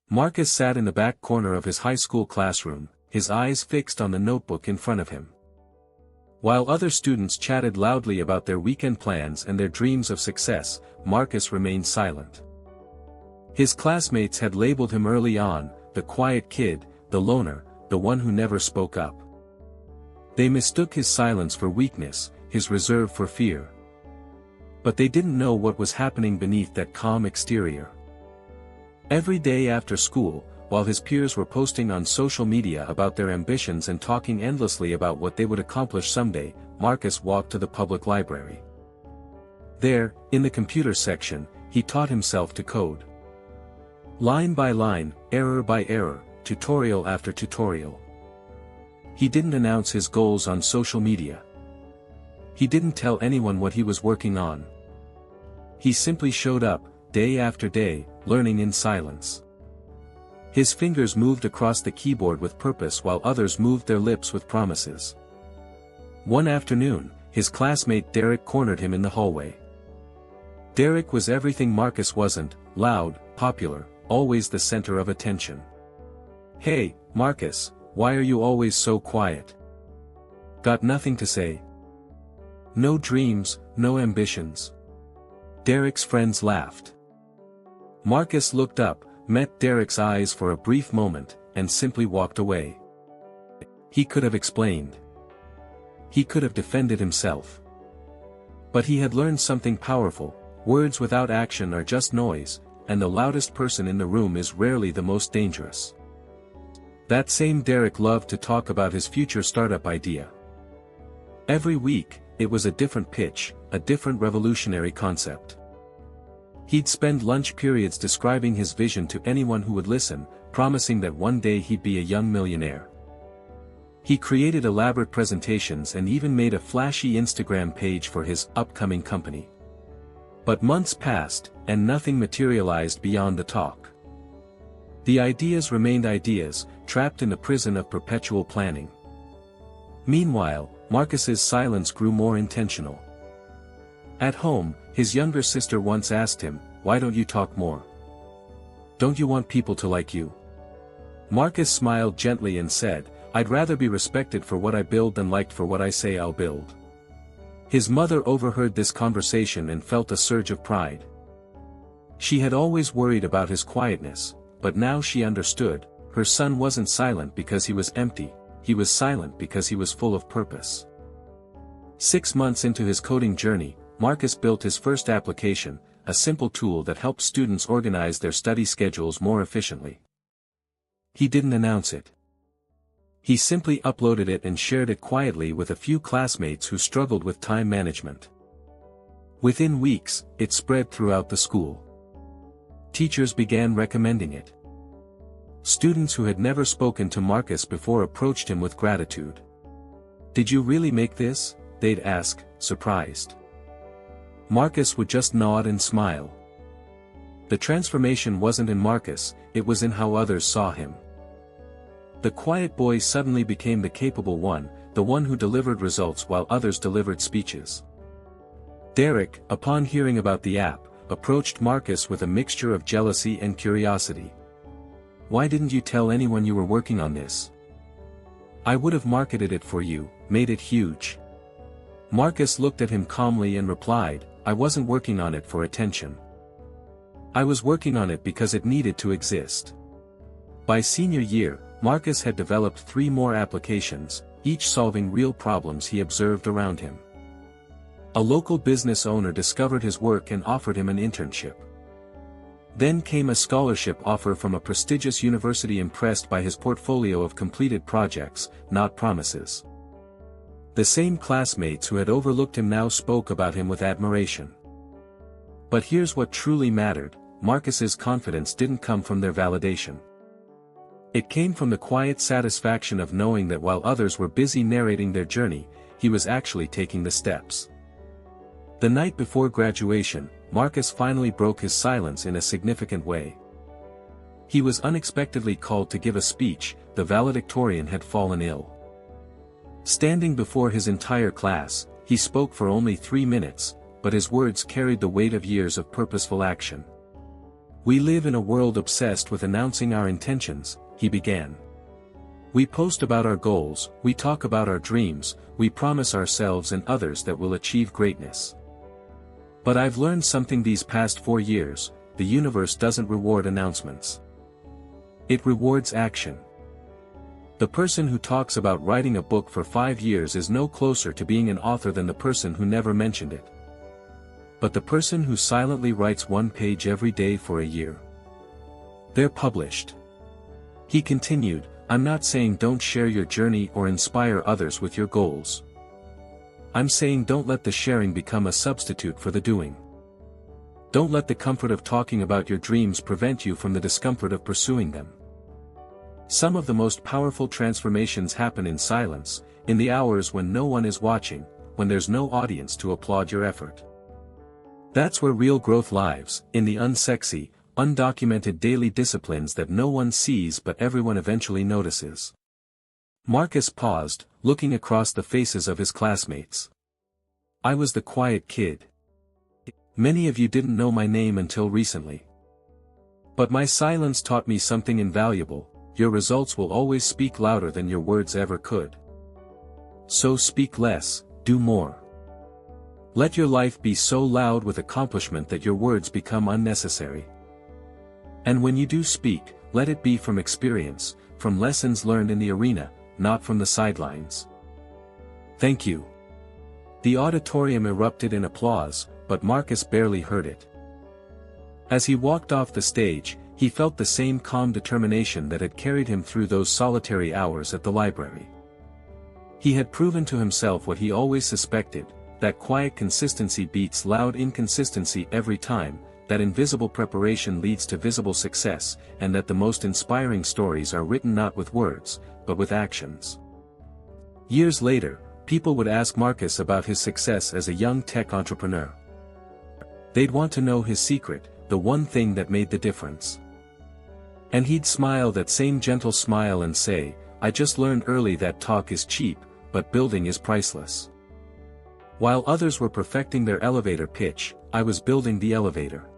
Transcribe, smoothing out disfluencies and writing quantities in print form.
Marcus sat in the back corner of his high school classroom, his eyes fixed on the notebook in front of him. While other students chatted loudly about their weekend plans and their dreams of success, Marcus remained silent. His classmates had labeled him early on, the quiet kid, the loner, the one who never spoke up. They mistook his silence for weakness, his reserve for fear. But they didn't know what was happening beneath that calm exterior. Every day after school, while his peers were posting on social media about their ambitions and talking endlessly about what they would accomplish someday, Marcus walked to the public library. There, in the computer section, he taught himself to code. Line by line, error by error, tutorial after tutorial. He didn't announce his goals on social media. He didn't tell anyone what he was working on. He simply showed up, day after day, learning in silence. His fingers moved across the keyboard with purpose while others moved their lips with promises. One afternoon, his classmate Derek cornered him in the hallway. Derek was everything Marcus wasn't: loud, popular, always the center of attention. "Hey, Marcus, why are you always so quiet? Got nothing to say? No dreams, no ambitions?" Derek's friends laughed. Marcus looked up, met Derek's eyes for a brief moment, and simply walked away. He could have explained. He could have defended himself. But he had learned something powerful: words without action are just noise, and the loudest person in the room is rarely the most dangerous. That same Derek loved to talk about his future startup idea. Every week, it was a different pitch, a different revolutionary concept. He'd spend lunch periods describing his vision to anyone who would listen, promising that one day he'd be a young millionaire. He created elaborate presentations and even made a flashy Instagram page for his upcoming company. But months passed, and nothing materialized beyond the talk. The ideas remained ideas, trapped in the prison of perpetual planning. Meanwhile, Marcus's silence grew more intentional. At home, his younger sister once asked him, "Why don't you talk more? Don't you want people to like you?" Marcus smiled gently and said, "I'd rather be respected for what I build than liked for what I say I'll build." His mother overheard this conversation and felt a surge of pride. She had always worried about his quietness, but now she understood: her son wasn't silent because he was empty, he was silent because he was full of purpose. 6 months into his coding journey, Marcus built his first application, a simple tool that helped students organize their study schedules more efficiently. He didn't announce it. He simply uploaded it and shared it quietly with a few classmates who struggled with time management. Within weeks, it spread throughout the school. Teachers began recommending it. Students who had never spoken to Marcus before approached him with gratitude. "Did you really make this?" they'd ask, surprised. Marcus would just nod and smile. The transformation wasn't in Marcus, it was in how others saw him. The quiet boy suddenly became the capable one, the one who delivered results while others delivered speeches. Derek, upon hearing about the app, approached Marcus with a mixture of jealousy and curiosity. "Why didn't you tell anyone you were working on this? I would have marketed it for you, made it huge." Marcus looked at him calmly and replied, "I wasn't working on it for attention. I was working on it because it needed to exist." By senior year, Marcus had developed 3 more applications, each solving real problems he observed around him. A local business owner discovered his work and offered him an internship. Then came a scholarship offer from a prestigious university, impressed by his portfolio of completed projects, not promises. The same classmates who had overlooked him now spoke about him with admiration. But here's what truly mattered: Marcus's confidence didn't come from their validation. It came from the quiet satisfaction of knowing that while others were busy narrating their journey, he was actually taking the steps. The night before graduation, Marcus finally broke his silence in a significant way. He was unexpectedly called to give a speech. The valedictorian had fallen ill. Standing before his entire class, he spoke for only 3 minutes, but his words carried the weight of years of purposeful action. We live in a world obsessed with announcing our intentions, he began. We post about our goals, we talk about our dreams, we promise ourselves and others that we'll achieve greatness. But I've learned something these past 4 years: the universe doesn't reward announcements. It rewards action. The person who talks about writing a book for 5 years is no closer to being an author than the person who never mentioned it. But the person who silently writes 1 page every day for a year, they're published. He continued, I'm not saying don't share your journey or inspire others with your goals. I'm saying don't let the sharing become a substitute for the doing. Don't let the comfort of talking about your dreams prevent you from the discomfort of pursuing them. Some of the most powerful transformations happen in silence, in the hours when no one is watching, when there's no audience to applaud your effort. That's where real growth lives, in the unsexy, undocumented daily disciplines that no one sees but everyone eventually notices. Marcus paused, looking across the faces of his classmates. I was the quiet kid. Many of you didn't know my name until recently. But my silence taught me something invaluable: your results will always speak louder than your words ever could. So speak less, do more. Let your life be so loud with accomplishment that your words become unnecessary. And when you do speak, let it be from experience, from lessons learned in the arena, not from the sidelines. Thank you. The auditorium erupted in applause, but Marcus barely heard it. As he walked off the stage, he felt the same calm determination that had carried him through those solitary hours at the library. He had proven to himself what he always suspected: that quiet consistency beats loud inconsistency every time, that invisible preparation leads to visible success, and that the most inspiring stories are written not with words, but with actions. Years later, people would ask Marcus about his success as a young tech entrepreneur. They'd want to know his secret, the one thing that made the difference. And he'd smile that same gentle smile and say, I just learned early that talk is cheap, but building is priceless. While others were perfecting their elevator pitch, I was building the elevator.